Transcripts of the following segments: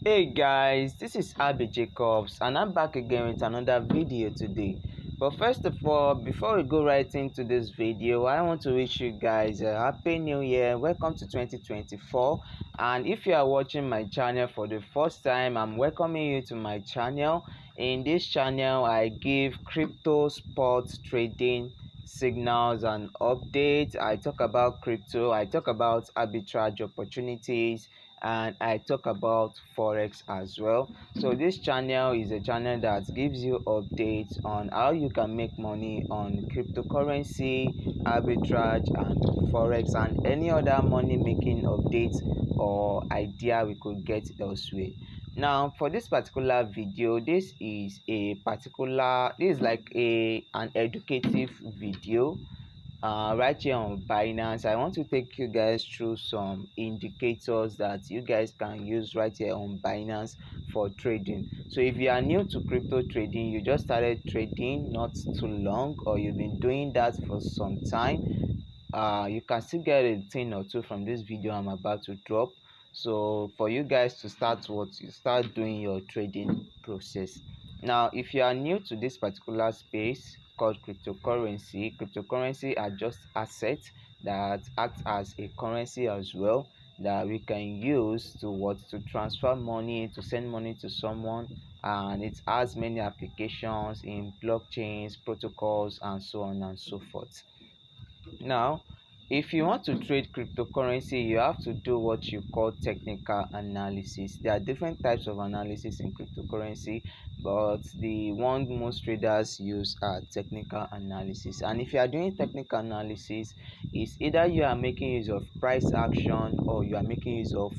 Hey guys, this is Abby Jacobs and I'm back again with another video today. But first of all, before we go right into this video, I want to wish you guys a happy new year. Welcome to 2024. And if you are watching my channel for the first time, I'm welcoming you to my channel. In this channel, I give crypto sports trading signals and updates. I talk about crypto, I talk about arbitrage opportunities, and I talk about forex as well. So this channel is a channel that gives you updates on how you can make money on cryptocurrency, arbitrage, and forex, and any other money making updates or idea we could get elsewhere. Now for this particular video, this is like an educative video right here on Binance. I want to take you guys through some indicators that you guys can use right here on Binance for trading. So if you are new to crypto trading, you just started trading not too long, or you've been doing that for some time, you can still get a thing or two from this video I'm about to drop. So for you guys to start doing your trading process. Now if you are new to this particular space called cryptocurrency are just assets that act as a currency as well, that we can use to transfer money, to send money to someone, and it has many applications in blockchains, protocols, and so on and so forth. Now, if you want to trade cryptocurrency, you have to do what you call technical analysis. There are different types of analysis in cryptocurrency, but the one most traders use are technical analysis. And if you are doing technical analysis, it's either you are making use of price action or you are making use of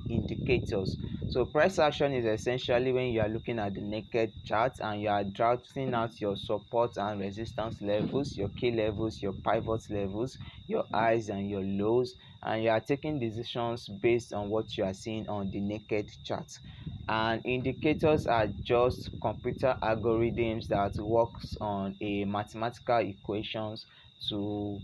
indicators. So price action is essentially when you are looking at the naked chart and you are drafting out your support and resistance levels, your key levels, your pivot levels, your highs and your lows, and you are taking decisions based on what you are seeing on the naked chart. And indicators are just computer algorithms that works on a mathematical equations to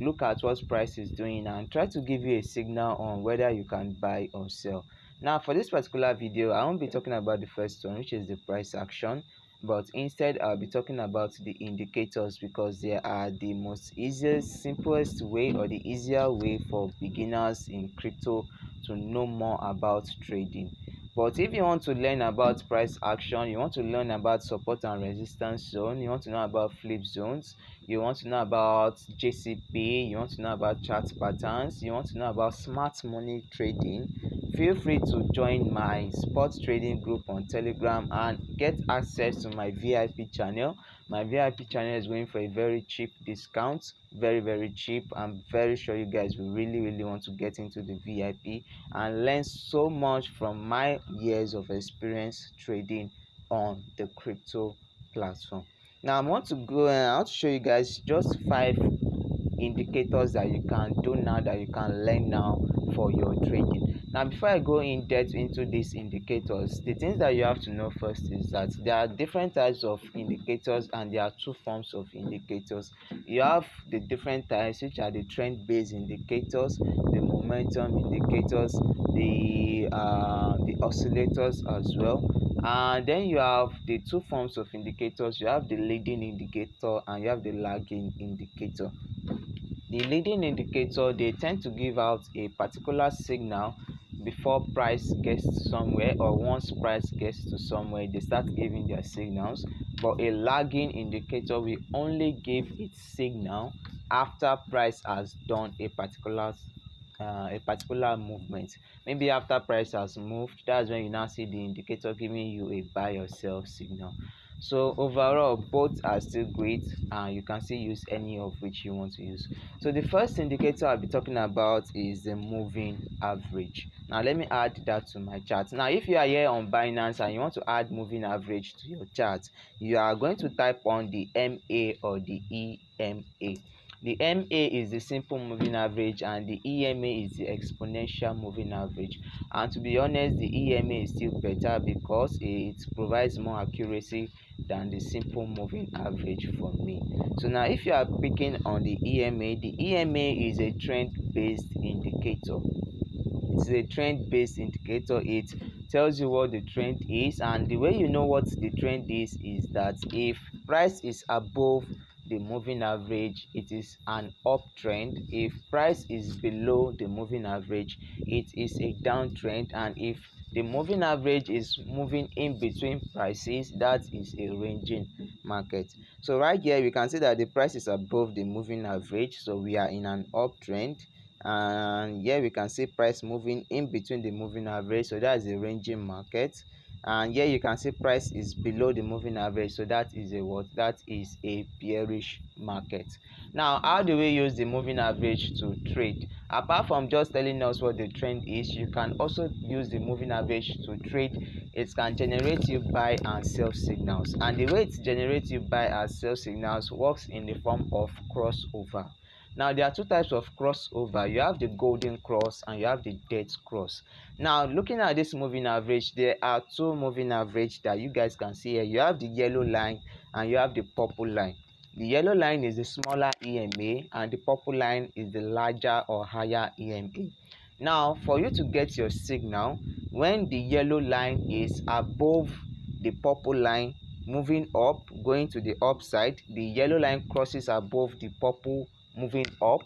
look at what price is doing and try to give you a signal on whether you can buy or sell. Now for this particular video, I won't be talking about the first one, which is the price action, but instead I'll be talking about the indicators, because they are the most easiest, simplest way, or the easier way for beginners in crypto to know more about trading. But if you want to learn about price action, you want to learn about support and resistance zone, you want to know about flip zones, you want to know about JCP, you want to know about chart patterns, you want to know about smart money trading, feel free to join my sports trading group on Telegram and get access to my VIP channel. My VIP channel is going for a very cheap discount, very cheap. I'm very sure you guys will really want to get into the VIP and learn so much from my years of experience trading on the crypto platform. Now I want to show you guys just 5 indicators that you can do now, that you can learn now for your trading. Now before I go in depth into these indicators, the things that you have to know first is that there are different types of indicators and there are two forms of indicators. You have the different types, which are the trend based indicators, the momentum indicators, the oscillators as well. And then you have the two forms of indicators. You have the leading indicator and you have the lagging indicator. The leading indicator, they tend to give out a particular signal before price gets to somewhere, or once price gets to somewhere they start giving their signals. But a lagging indicator will only give its signal after price has done a particular movement. Maybe after price has moved, that's when you now see the indicator giving you a buy or sell signal. So overall both are still great, and you can still use any of which you want to use. So the first indicator I'll be talking about is the moving average. Now let me add that to my chart. Now if you are here on Binance and you want to add moving average to your chart, you are going to type on the MA or the EMA. The MA is the simple moving average and the EMA is the exponential moving average. And to be honest, the EMA is still better because it provides more accuracy than the simple moving average for me. So now if you are picking on the EMA is a trend based indicator. It's a trend based indicator. It tells you what the trend is, and the way you know what the trend is that if price is above the moving average, it is an uptrend. If price is below the moving average, it is a downtrend. And if the moving average is moving in between prices, that is a ranging market. So right here we can see that the price is above the moving average, so we are in an uptrend. And here we can see price moving in between the moving average, so that is a ranging market. And here you can see price is below the moving average, so that is a what? That is a bearish market. Now, how do we use the moving average to trade? Apart from just telling us what the trend is, you can also use the moving average to trade. It can generate you buy and sell signals, and the way it generates you buy and sell signals works in the form of crossover. Now, there are two types of crossover. You have the golden cross and you have the dead cross. Now, looking at this moving average, there are two moving average that you guys can see here. You have the yellow line and you have the purple line. The yellow line is the smaller EMA and the purple line is the larger or higher EMA. Now, for you to get your signal, when the yellow line is above the purple line, moving up, going to the upside, the yellow line crosses above the purple moving up,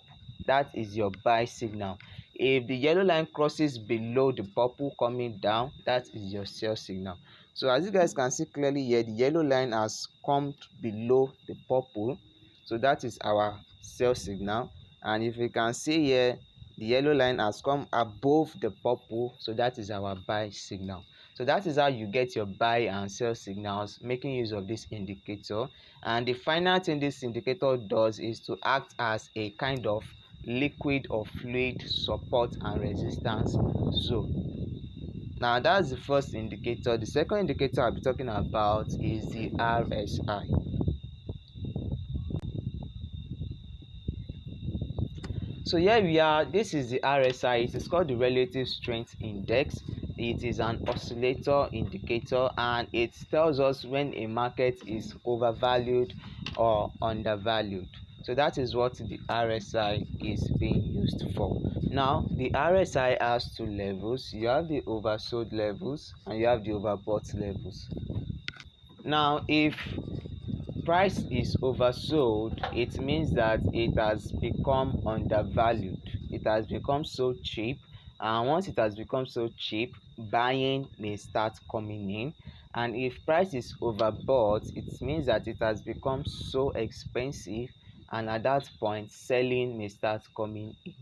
that is your buy signal. If the yellow line crosses below the purple coming down, that is your sell signal. So as you guys can see clearly here, the yellow line has come below the purple, so that is our sell signal. And if you can see here, the yellow line has come above the purple, so that is our buy signal. So that is how you get your buy and sell signals, making use of this indicator. And the final thing this indicator does is to act as a kind of liquid or fluid support and resistance zone. Now that's the first indicator. The second indicator I'll be talking about is the RSI. So here we are. This is the RSI. It is called the relative strength index. It is an oscillator indicator, and it tells us when a market is overvalued or undervalued. So that is what the RSI is being used for. Now, the RSI has two levels. You have the oversold levels and you have the overbought levels. Now, if price is oversold, it means that it has become undervalued. It has become so cheap, and once it has become so cheap, buying may start coming in. And if price is overbought, it means that it has become so expensive, and at that point selling may start coming in.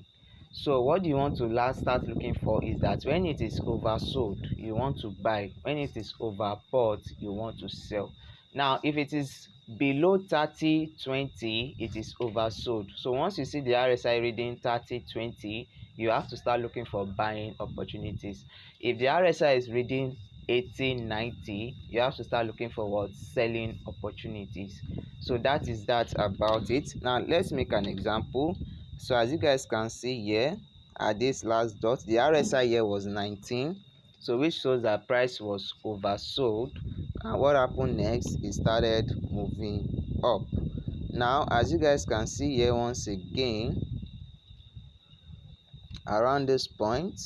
So what you want to last start looking for is that when it is oversold, you want to buy. When it is overbought, you want to sell. Now, if it is below 30-20, it is oversold. So once you see the RSI reading 30-20, you have to start looking for buying opportunities. If the RSI is reading 80-90, you have to start looking for what? Selling opportunities. So that is that about it. Now let's make an example. So as you guys can see here, at this last dot, the RSI here was 19, so which shows that price was oversold. And what happened next? It started moving up. Now as you guys can see here, once again, around this point,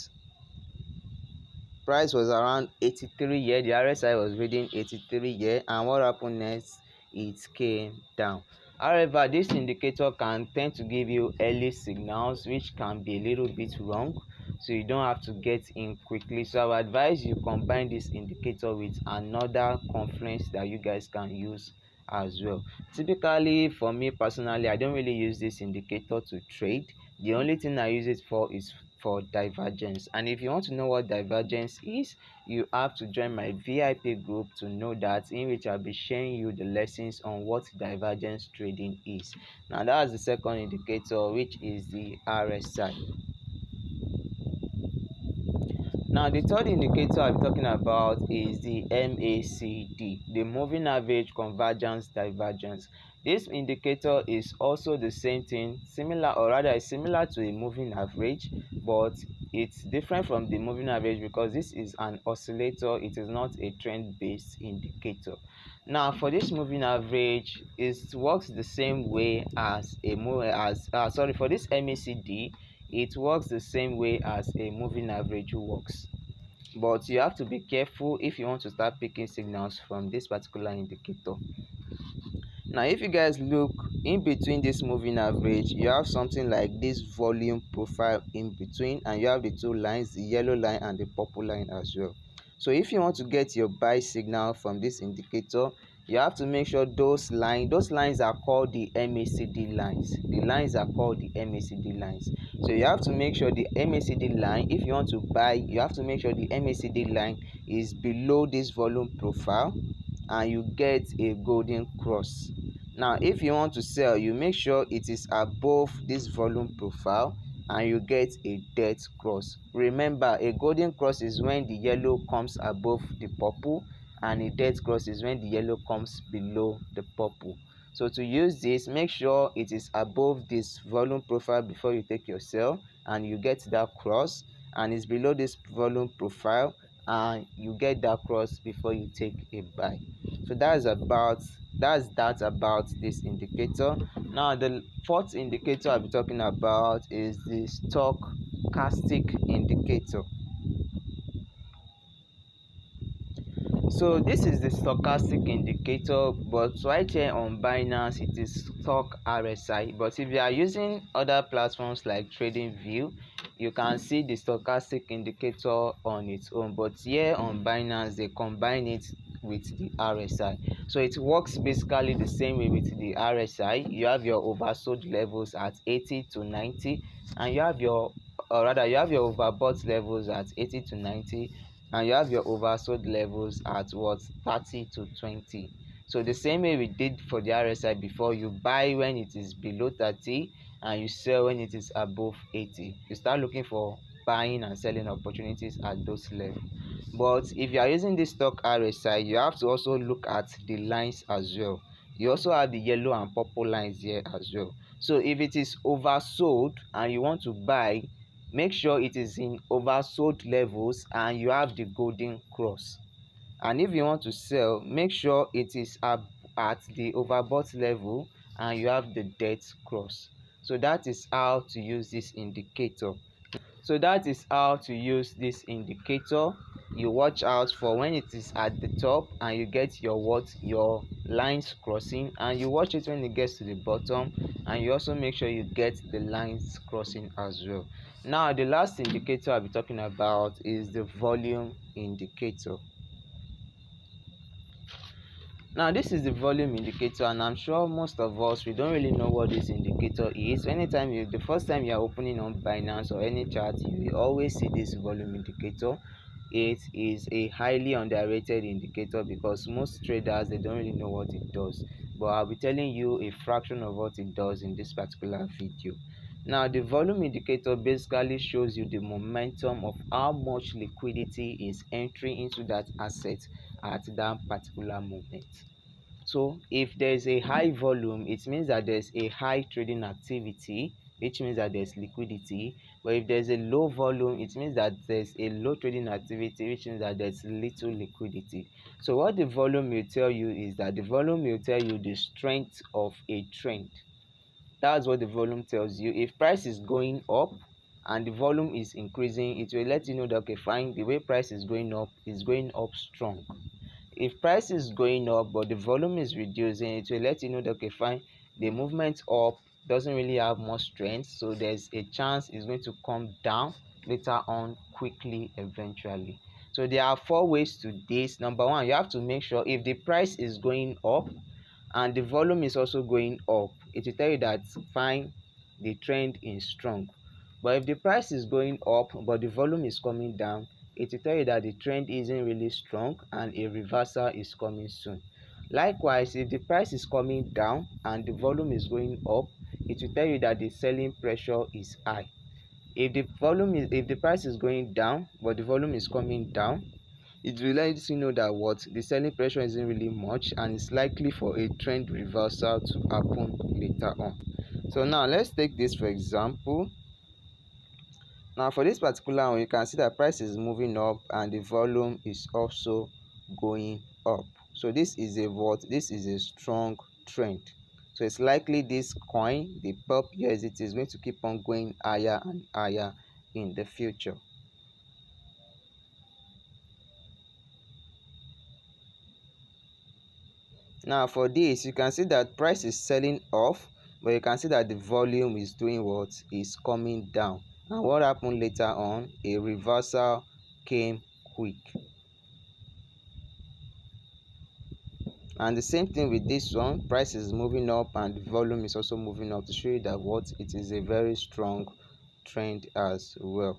price was around 83 here. The RSI was reading 83 here, and what happened next? It came down. However, this indicator can tend to give you early signals, which can be a little bit wrong, so you don't have to get in quickly. So I would advise you combine this indicator with another conference that you guys can use as well. Typically, for me personally, I don't really use this indicator to trade. The only thing I use it for is for divergence. And if you want to know what divergence is, you have to join my VIP group to know that, in which I'll be sharing you the lessons on what divergence trading is. Now that's the second indicator, which is the RSI. Now the third indicator I'm talking about is the MACD, the moving average convergence divergence. This indicator is also the same thing, similar, or rather is similar to a moving average, but it's different from the moving average because this is an oscillator. It is not a trend-based indicator. Now for this moving average, it works the same way as a for this MACD. it works the same way as a moving average works, but you have to be careful if you want to start picking signals from this particular indicator. Now if you guys look in between this moving average, you have something like this volume profile in between, and you have the two lines, the yellow line and the purple line as well. So if you want to get your buy signal from this indicator, you have to make sure those lines are called the MACD lines. The lines are called the MACD lines. So you have to make sure the MACD line, if you want to buy, you have to make sure the MACD line is below this volume profile and you get a golden cross. Now if you want to sell, you make sure it is above this volume profile and you get a dead cross. Remember, a golden cross is when the yellow comes above the purple, and a dead cross is when the yellow comes below the purple. So to use this, make sure it is above this volume profile before you take your sell and you get that cross, and it's below this volume profile and you get that cross before you take a buy. So that's that about this indicator. Now the fourth indicator I'll be talking about is the stochastic indicator. So this is the stochastic indicator, but right here on Binance it is stock RSI. But if you are using other platforms like TradingView, you can see the stochastic indicator on its own, but here on Binance they combine it with the RSI. So it works basically the same way with the RSI. You have your oversold levels at 80 to 90, and you have your you have your overbought levels at 80 to 90, and you have your oversold levels at what, 30 to 20. So the same way we did for the RSI before, you buy when it is below 30 and you sell when it is above 80. You start looking for buying and selling opportunities at those levels. But if you are using this stock RSI, you have to also look at the lines as well. You also have the yellow and purple lines here as well. So if it is oversold and you want to buy, make sure it is in oversold levels and you have the golden cross. And if you want to sell, make sure it is at the overbought level and you have the dead cross. So that is how to use this indicator. You watch out for when it is at the top and you get your lines crossing, and you watch it when it gets to the bottom, and you also make sure you get the lines crossing as well. Now the last indicator I'll be talking about is the volume indicator. Now this is the volume indicator, and I'm sure most of us, we don't really know what this indicator is. Anytime the first time you are opening on Binance or any chart, you will always see this volume indicator. It is a highly underrated indicator because most traders, they don't really know what it does, but I'll be telling you a fraction of what it does in this particular video. Now the volume indicator basically shows you the momentum of how much liquidity is entering into that asset at that particular moment. So if there's a high volume, it means that there's a high trading activity, which means that there's liquidity. But if there's a low volume, it means that there's a low trading activity, which means that there's little liquidity. So what the volume will tell you is that the volume will tell you the strength of a trend. That's what the volume tells you. If price is going up and the volume is increasing, it will let you know that, okay, fine, the way price is going up strong. If price is going up but the volume is reducing, it will let you know that, okay, fine, the movement up doesn't really have much strength, so there's a chance it's going to come down later on quickly eventually. So there are four ways to this. Number one, you have to make sure if the price is going up and the volume is also going up, it will tell you that, fine, the trend is strong. But if the price is going up but the volume is coming down, it will tell you that the trend isn't really strong and a reversal is coming soon. Likewise, if the price is coming down and the volume is going up, it will tell you that the selling pressure is high. If the price is going down but the volume is coming down, it will let you know that what, the selling pressure isn't really much and it's likely for a trend reversal to happen later on. So now let's take this for example. Now for this particular one, you can see that price is moving up and the volume is also going up. So this is a strong trend. So it's likely this coin, the pop USDT, is going to keep on going higher and higher in the future. Now for this, you can see that price is selling off, but you can see that the volume is doing what? Is coming down. And what happened later on? A reversal came quick. And the same thing with this one, price is moving up and the volume is also moving up to show you that what it is a very strong trend as well.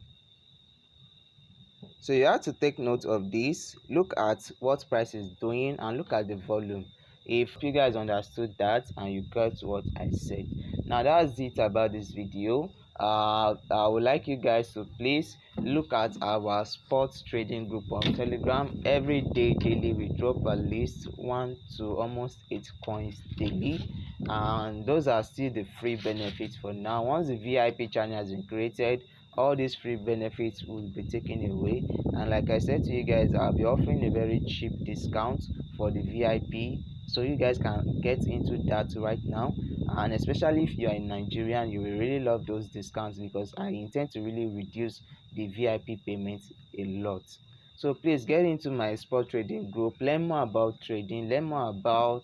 So you have to take note of this. Look at what price is doing and look at the volume. If you guys understood that and you got what I said. Now that's it about this video. I would like you guys to please look at our sports trading group on Telegram. Every day daily we drop at least 1 to almost 8 coins daily, and those are still the free benefits for now. Once the VIP channel has been created, all these free benefits will be taken away. And like I said to you guys, I'll be offering a very cheap discount for the VIP, so you guys can get into that right now. And especially if you are in Nigeria, you will really love those discounts because I intend to really reduce the VIP payments a lot. So please get into my sport trading group, learn more about trading, learn more about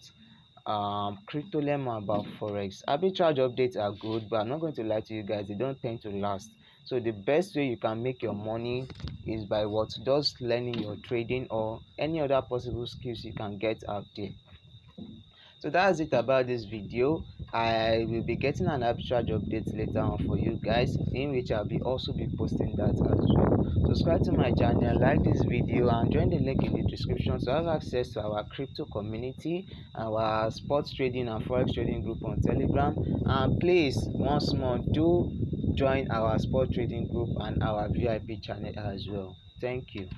crypto, learn more about forex. Arbitrage updates are good, but I'm not going to lie to you guys, they don't tend to last. So the best way you can make your money is by what? Just learning your trading or any other possible skills you can get out there. So that's it about this video. I will be getting an arbitrage update later on for you guys, in which I'll be also be posting that as well. Subscribe to my channel, like this video, and join the link in the description to have access to our crypto community, our sports trading and forex trading group on Telegram. And please, once more, do join our sport trading group and our VIP channel as well. Thank you.